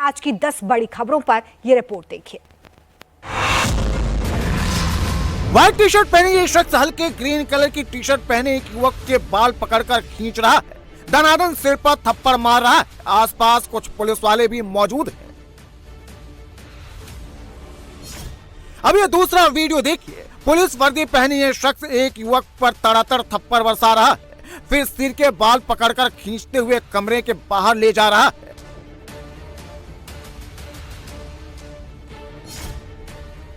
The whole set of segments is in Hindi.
आज की 10 बड़ी खबरों पर यह रिपोर्ट देखिए। व्हाइट टी शर्ट पहने ये शख्स हल्के ग्रीन कलर की टी शर्ट पहने एक युवक के बाल पकड़कर खींच रहा है। दनादन सिर पर थप्पड़ मार रहा है। आसपास कुछ पुलिस वाले भी मौजूद हैं। अब ये दूसरा वीडियो देखिए। पुलिस वर्दी पहने ये शख्स एक युवक पर तड़ातड़ थप्पड़ बरसा रहा है, फिर सिर के बाल पकड़कर खींचते हुए कमरे के बाहर ले जा रहा है।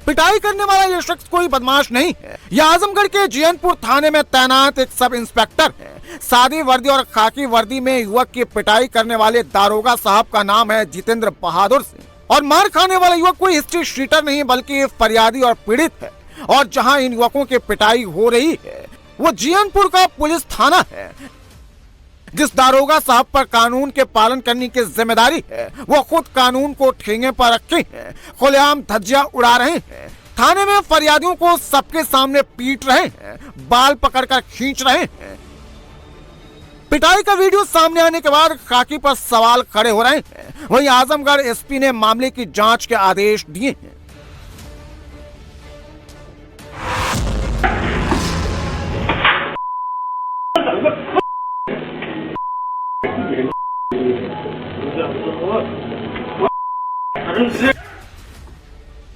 पिटाई करने वाला यह शख्स कोई बदमाश नहीं है। यह आजमगढ़ के जीयनपुर थाने में तैनात एक सब इंस्पेक्टर है। सादी वर्दी और खाकी वर्दी में युवक की पिटाई करने वाले दारोगा साहब का नाम है जितेंद्र बहादुर सिंह। और मार खाने वाला युवक कोई हिस्ट्री शीटर नहीं बल्कि फरियादी और पीड़ित है। और जहां इन युवकों की पिटाई हो रही है वो जीयनपुर का पुलिस थाना है। जिस दारोगा साहब पर कानून के पालन करने की जिम्मेदारी है वो खुद कानून को ठेंगे पर रखे हैं, खुलेआम धज्जियां उड़ा रहे हैं। थाने में फरियादियों को सबके सामने पीट रहे हैं, बाल पकड़कर खींच रहे हैं। पिटाई का वीडियो सामने आने के बाद खाकी पर सवाल खड़े हो रहे हैं। वहीं आजमगढ़ एसपी ने मामले की जांच के आदेश दिए हैं।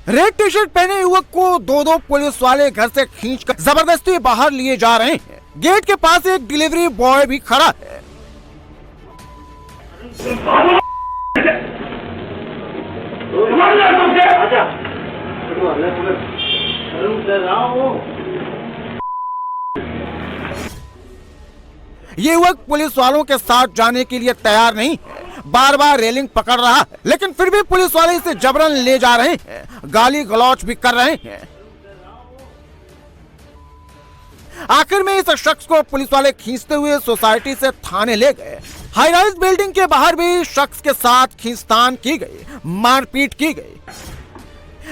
रेड टी शर्ट पहने युवक को दो पुलिस वाले घर से खींचकर जबरदस्ती बाहर लिए जा रहे हैं। गेट के पास एक डिलीवरी बॉय भी खड़ा है। ये युवक पुलिस वालों के साथ जाने के लिए तैयार नहीं है, बार बार रेलिंग पकड़ रहा है, लेकिन फिर भी पुलिस वाले इसे जबरन ले जा रहे हैं, गाली गलौच भी कर रहे हैं। आखिर में इस शख्स को पुलिस वाले खींचते हुए सोसाइटी से थाने ले गए। हाई राइज बिल्डिंग के बाहर भी शख्स के साथ खींचतान की गई, मारपीट की गई।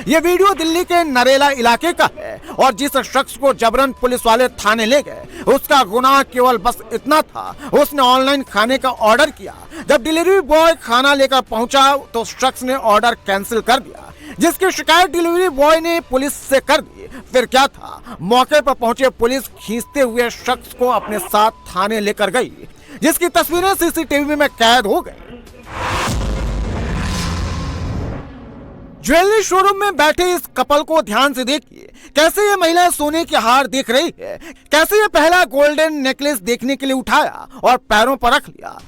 ये वीडियो दिल्ली के नरेला इलाके का है और जिस शख्स को जबरन पुलिस वाले थाने ले गए उसका गुनाह केवल बस इतना था, उसने ऑनलाइन खाने का ऑर्डर किया। जब डिलीवरी बॉय खाना लेकर पहुंचा तो शख्स ने ऑर्डर कैंसिल कर दिया, जिसकी शिकायत डिलीवरी बॉय ने पुलिस से कर दी। फिर क्या था, मौके पर पहुंचे पुलिस खींचते हुए शख्स को अपने साथ थाने लेकर गई, जिसकी तस्वीरें सीसीटीवी में कैद हो गई। ज्वेलरी शोरूम में बैठे इस कपल को ध्यान से देखिए। कैसे ये महिला सोने के हार देख रही है, कैसे ये पहला गोल्डन नेकलेस देखने के लिए उठाया और पैरों पर रख लिया।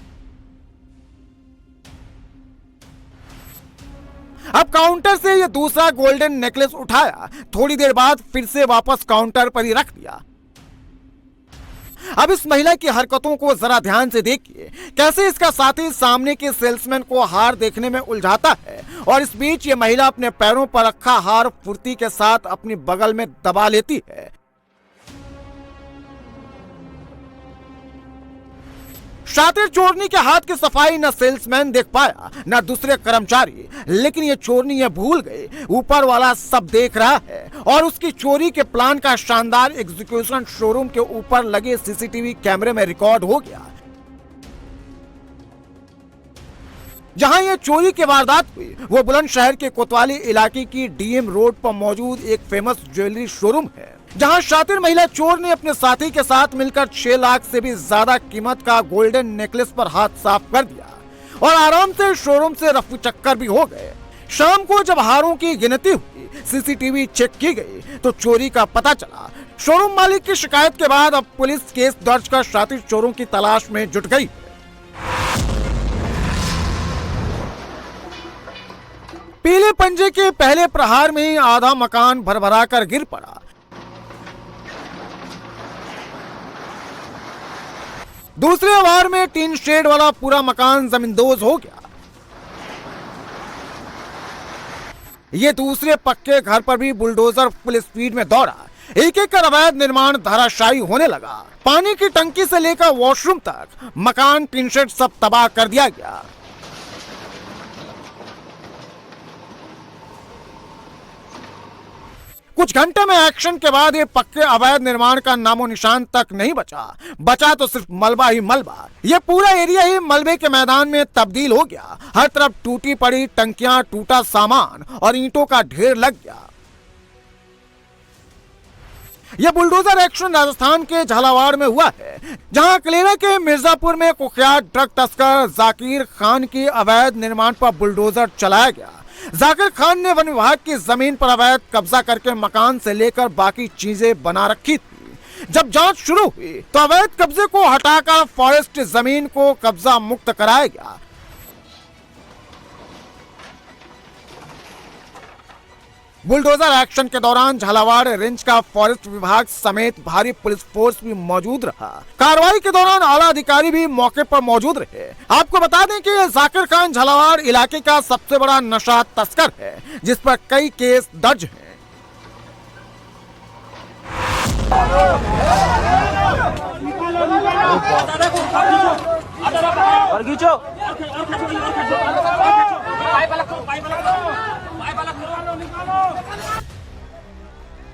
अब काउंटर से ये दूसरा गोल्डन नेकलेस उठाया, थोड़ी देर बाद फिर से वापस काउंटर पर ही रख दिया। अब इस महिला की हरकतों को जरा ध्यान से देखिए। कैसे इसका साथी सामने के सेल्समैन को हार देखने में उलझाता है और इस बीच ये महिला अपने पैरों पर रखा हार फुर्ती के साथ अपनी बगल में दबा लेती है। शातिर चोरनी के हाथ की सफाई न सेल्समैन देख पाया न दूसरे कर्मचारी, लेकिन ये चोरनी ये भूल गए ऊपर वाला सब देख रहा है और उसकी चोरी के प्लान का शानदार एग्जीक्यूशन शोरूम के ऊपर लगे सीसीटीवी कैमरे में रिकॉर्ड हो गया। जहां ये चोरी की वारदात हुई वो बुलंदशहर के कोतवाली इलाके की डीएम रोड पर मौजूद एक फेमस ज्वेलरी शोरूम है, जहां शातिर महिला चोर ने अपने साथी के साथ मिलकर 6 लाख से भी ज्यादा कीमत का गोल्डन नेकलेस पर हाथ साफ कर दिया और आराम से शोरूम से रफू चक्कर भी हो गए। शाम को जब हारों की गिनती हुई, सीसीटीवी चेक की गई तो चोरी का पता चला। शोरूम मालिक की शिकायत के बाद अब पुलिस केस दर्ज कर शातिर चोरों की तलाश में जुट गई। पीले पंजे के पहले प्रहार में ही आधा मकान भरभरा कर गिर पड़ा। दूसरे वार में टीन शेड वाला पूरा मकान जमींदोज हो गया। ये दूसरे पक्के घर पर भी बुलडोजर फुल स्पीड में दौड़ा। एक एक कर अवैध निर्माण धराशायी होने लगा। पानी की टंकी से लेकर वॉशरूम तक मकान टीन शेड सब तबाह कर दिया गया। कुछ घंटे में एक्शन के बाद ये पक्के अवैध निर्माण का नामो निशान तक नहीं बचा तो सिर्फ मलबा ही मलबा। ये पूरा एरिया ही मलबे के मैदान में तब्दील हो गया। हर तरफ टूटी पड़ी टंकियां, टूटा सामान और ईंटों का ढेर लग गया। यह बुलडोजर एक्शन राजस्थान के झालावाड़ में हुआ है, जहां कलेरा के मिर्जापुर में कुख्यात ड्रग तस्कर जाकिर खान की अवैध निर्माण पर बुलडोजर चलाया गया। जाकिर खान ने वन विभाग की जमीन पर अवैध कब्जा करके मकान से लेकर बाकी चीजें बना रखी थी। जब जांच शुरू हुई तो अवैध कब्जे को हटाकर फॉरेस्ट जमीन को कब्जा मुक्त कराया गया। बुलडोजर एक्शन के दौरान झालावाड़ रेंज का फॉरेस्ट विभाग समेत भारी पुलिस फोर्स भी मौजूद रहा। कार्रवाई के दौरान आला अधिकारी भी मौके पर मौजूद रहे। आपको बता दें कि जाकिर खान झालावाड़ इलाके का सबसे बड़ा नशा तस्कर है, जिस पर कई केस दर्ज हैं।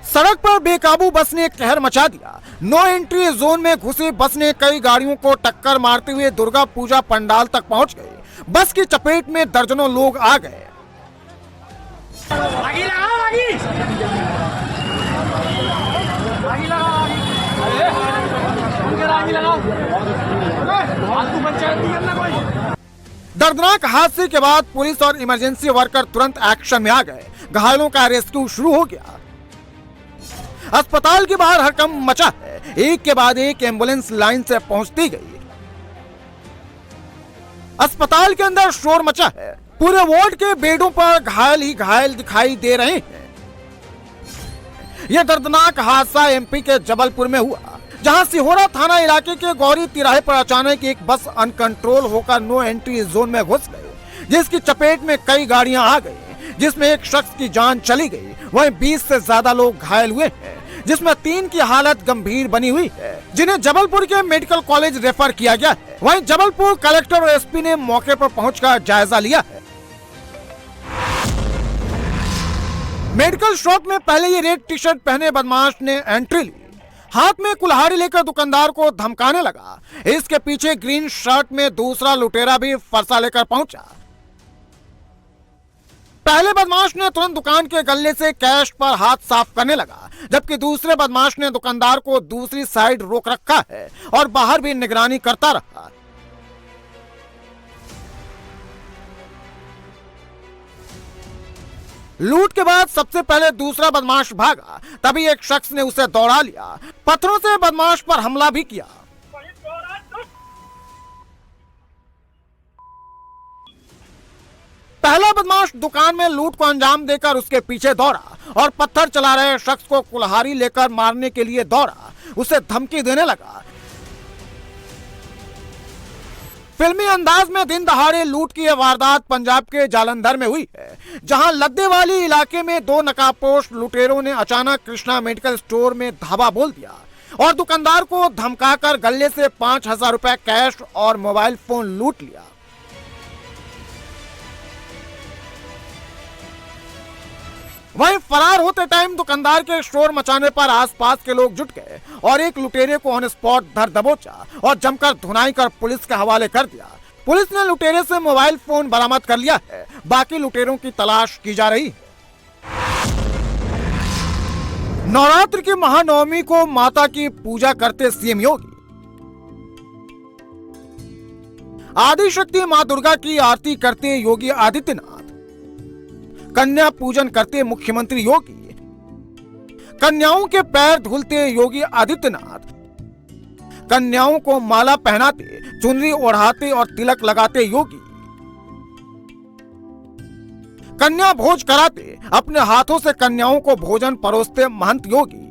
सड़क पर बेकाबू बस ने कहर मचा दिया। नो एंट्री जोन में घुसी बस ने कई गाड़ियों को टक्कर मारते हुए दुर्गा पूजा पंडाल तक पहुंच गई। बस की चपेट में दर्जनों लोग आ गए। दर्दनाक हादसे के बाद पुलिस और इमरजेंसी वर्कर तुरंत एक्शन में आ गए। घायलों का रेस्क्यू शुरू हो गया। अस्पताल के बाहर हड़कंप मचा है। एक के बाद एक एम्बुलेंस लाइन से पहुंचती गई। अस्पताल के अंदर शोर मचा है। पूरे वार्ड के बेडों पर घायल ही घायल दिखाई दे रहे हैं। यह दर्दनाक हादसा एमपी के जबलपुर में हुआ, जहां सिहोरा थाना इलाके के गौरी तिराहे पर अचानक एक बस अनकंट्रोल होकर नो एंट्री जोन में घुस गई, जिसकी चपेट में कई गाड़ियां आ गई, जिसमें एक शख्स की जान चली गई। वहीं 20 से ज्यादा लोग घायल हुए हैं, जिसमें 3 की हालत गंभीर बनी हुई है, जिन्हें जबलपुर के मेडिकल कॉलेज रेफर किया गया है। वहीं जबलपुर कलेक्टर और एसपी ने मौके पर पहुंचकर जायजा लिया है। मेडिकल शॉप में पहले ये रेड टी शर्ट पहने बदमाश ने एंट्री ली। हाथ में कुल्हाड़ी लेकर दुकानदार को धमकाने लगा। इसके पीछे ग्रीन शर्ट में दूसरा लुटेरा भी फरसा लेकर पहुंचा। पहले बदमाश ने तुरंत दुकान के गल्ले से कैश पर हाथ साफ करने लगा, जबकि दूसरे बदमाश ने दुकानदार को दूसरी साइड रोक रखा है और बाहर भी निगरानी करता रहा। लूट के बाद सबसे पहले दूसरा बदमाश भागा, तभी एक शख्स ने उसे दौड़ा लिया। पत्थरों से बदमाश पर हमला भी किया। पहला बदमाश दुकान में लूट को अंजाम देकर उसके पीछे दौड़ा और पत्थर चला रहे शख्स को कुल्हाड़ी लेकर मारने के लिए दौड़ा, उसे धमकी देने लगा। फिल्मी अंदाज में दिन दहाड़े लूट की यह वारदात पंजाब के जालंधर में हुई है, जहां लद्देवाली इलाके में 2 नकाबपोश लुटेरों ने अचानक कृष्णा मेडिकल स्टोर में धावा बोल दिया और दुकानदार को धमकाकर गले से 5,000 रुपए कैश और मोबाइल फोन लूट लिया। वहीं फरार होते टाइम दुकानदार के शोर मचाने पर आसपास के लोग जुट गए और एक लुटेरे को ऑन स्पॉट धर दबोचा और जमकर धुनाई कर पुलिस के हवाले कर दिया। पुलिस ने लुटेरे से मोबाइल फोन बरामद कर लिया है। बाकी लुटेरों की तलाश की जा रही है। नवरात्र की महानवमी को माता की पूजा करते सीएम योगी। आदि शक्ति मां दुर्गा की आरती करते योगी आदित्यनाथ। कन्या पूजन करते मुख्यमंत्री योगी। कन्याओं के पैर धुलते योगी आदित्यनाथ। कन्याओं को माला पहनाते, चुनरी ओढ़ाते और तिलक लगाते योगी। कन्या भोज कराते, अपने हाथों से कन्याओं को भोजन परोसते महंत योगी।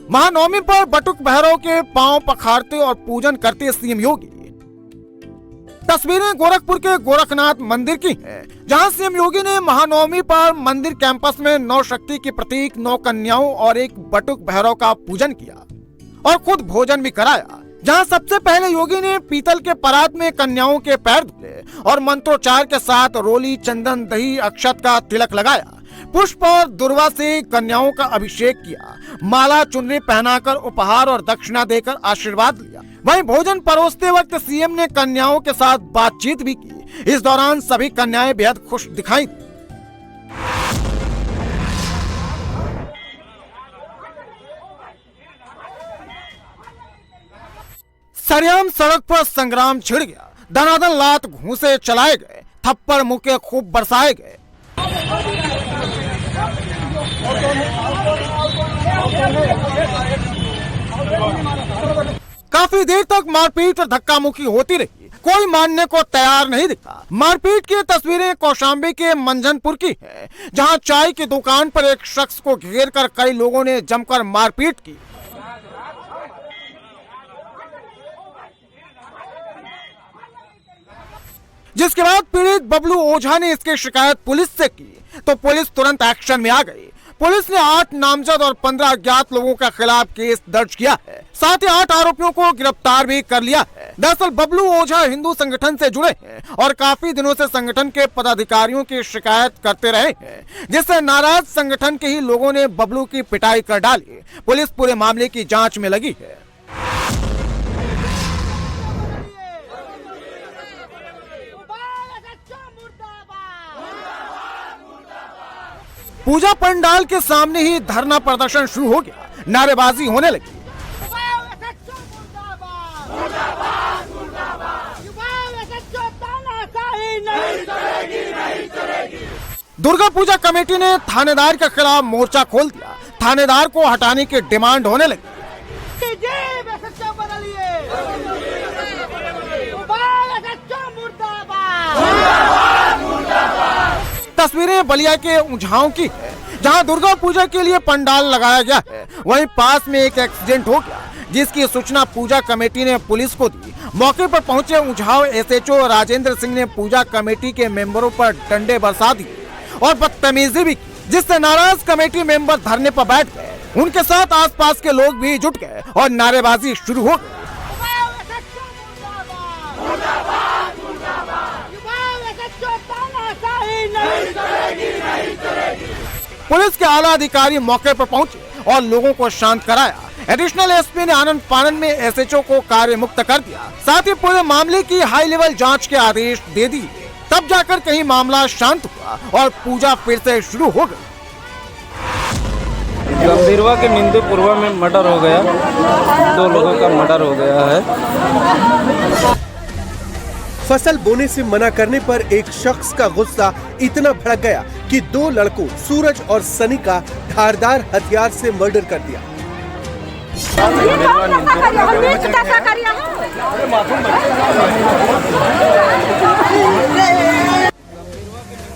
महानवमी पर बटुक भैरव के पांव पखारते और पूजन करते सीएम योगी। तस्वीरें गोरखपुर के गोरखनाथ मंदिर की हैं, जहां सीएम योगी ने महानवमी पर मंदिर कैंपस में 9 शक्ति की प्रतीक 9 कन्याओं और एक बटुक भैरव का पूजन किया और खुद भोजन भी कराया। जहां सबसे पहले योगी ने पीतल के परात में कन्याओं के पैर धुले और मंत्रोच्चार के साथ रोली, चंदन, दही, अक्षत का तिलक लगाया। पुष्प और दुर्वा से कन्याओं का अभिषेक किया, माला चुनरी पहनाकर उपहार और दक्षिणा देकर आशीर्वाद लिया। वहीं भोजन परोसते वक्त सीएम ने कन्याओं के साथ बातचीत भी की। इस दौरान सभी कन्याएं बेहद खुश दिखाई दी। सरेआम सड़क पर संग्राम छिड़ गया, दनादन लात घूंसे चलाए गए, थप्पड़ मुक्के खूब बरसाए गए। काफी देर तक मारपीट और धक्का मुक्की होती रही, कोई मानने को तैयार नहीं दिखा। मारपीट की तस्वीरें कौशाम्बी के मंझनपुर की है, जहां चाय की दुकान पर एक शख्स को घेरकर कई लोगों ने जमकर मारपीट की। जिसके बाद पीड़ित बबलू ओझा ने इसकी शिकायत पुलिस से की, तो पुलिस तुरंत एक्शन में आ गई। पुलिस ने 8 नामजद और 15 अज्ञात लोगों के खिलाफ केस दर्ज किया है, साथ ही 8 आरोपियों को गिरफ्तार भी कर लिया है। दरअसल बबलू ओझा हिंदू संगठन से जुड़े हैं और काफी दिनों से संगठन के पदाधिकारियों की शिकायत करते रहे हैं, जिससे नाराज संगठन के ही लोगों ने बबलू की पिटाई कर डाली। पुलिस पूरे मामले की जांच में लगी है। पूजा पंडाल के सामने ही धरना प्रदर्शन शुरू हो गया, नारेबाजी होने लगी। दुर्गा पूजा कमेटी ने थानेदार के खिलाफ मोर्चा खोल दिया, थानेदार को हटाने की डिमांड होने लगी। तस्वीरें बलिया के उंझाव की है, जहां दुर्गा पूजा के लिए पंडाल लगाया गया है। वहीं पास में एक एक्सीडेंट हो गया, जिसकी सूचना पूजा कमेटी ने पुलिस को दी। मौके पर पहुंचे उंझाव एसएचओ राजेंद्र सिंह ने पूजा कमेटी के मेंबरों पर डंडे बरसा दिए और बदतमीजी भी की, जिससे नाराज कमेटी मेंबर धरने पर बैठ गए। उनके साथ आसपास के लोग भी जुट गए और नारेबाजी शुरू हो गई। पुलिस के आला अधिकारी मौके पर पहुंचे और लोगों को शांत कराया। एडिशनल एसपी ने आनंद फानन में एसएचओ को कार्य मुक्त कर दिया, साथ ही पूरे मामले की हाई लेवल जांच के आदेश दे दिए। तब जाकर कहीं मामला शांत हुआ और पूजा फिर से शुरू हो गई। गंभीरवा के निंदुपुरवा में मर्डर हो गया, 2 लोगों का मर्डर हो गया है। फसल बोने से मना करने पर एक शख्स का गुस्सा इतना भड़क गया कि 2 लड़कों सूरज और सनी का धारदार हथियार से मर्डर कर दिया।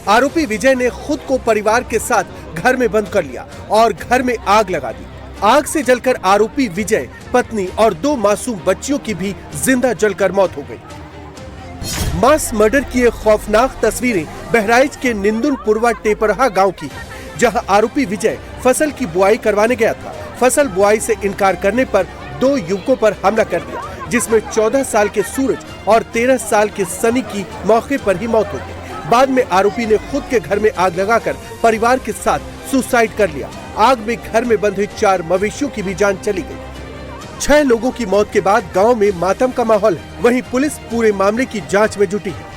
आरोपी विजय ने खुद को परिवार के साथ घर में बंद कर लिया और घर में आग लगा दी। आग से जलकर आरोपी विजय, पत्नी और 2 मासूम बच्चियों की भी जिंदा जलकर मौत हो गई। मास मर्डर की ये खौफनाक तस्वीरें बहराइच के निंदुनपुरवा टेपरहा गांव की, जहां आरोपी विजय फसल की बुआई करवाने गया था। फसल बुआई से इनकार करने पर 2 युवकों पर हमला कर दिया, जिसमें 14 साल के सूरज और 13 साल के सनी की मौके पर ही मौत हो गई। बाद में आरोपी ने खुद के घर में आग लगाकर परिवार के साथ सुसाइड कर लिया। आग में घर में बंद हुई 4 मवेशियों की भी जान चली गई। 6 लोगों की मौत के बाद गांव में मातम का माहौल है। वहीं पुलिस पूरे मामले की जांच में जुटी है।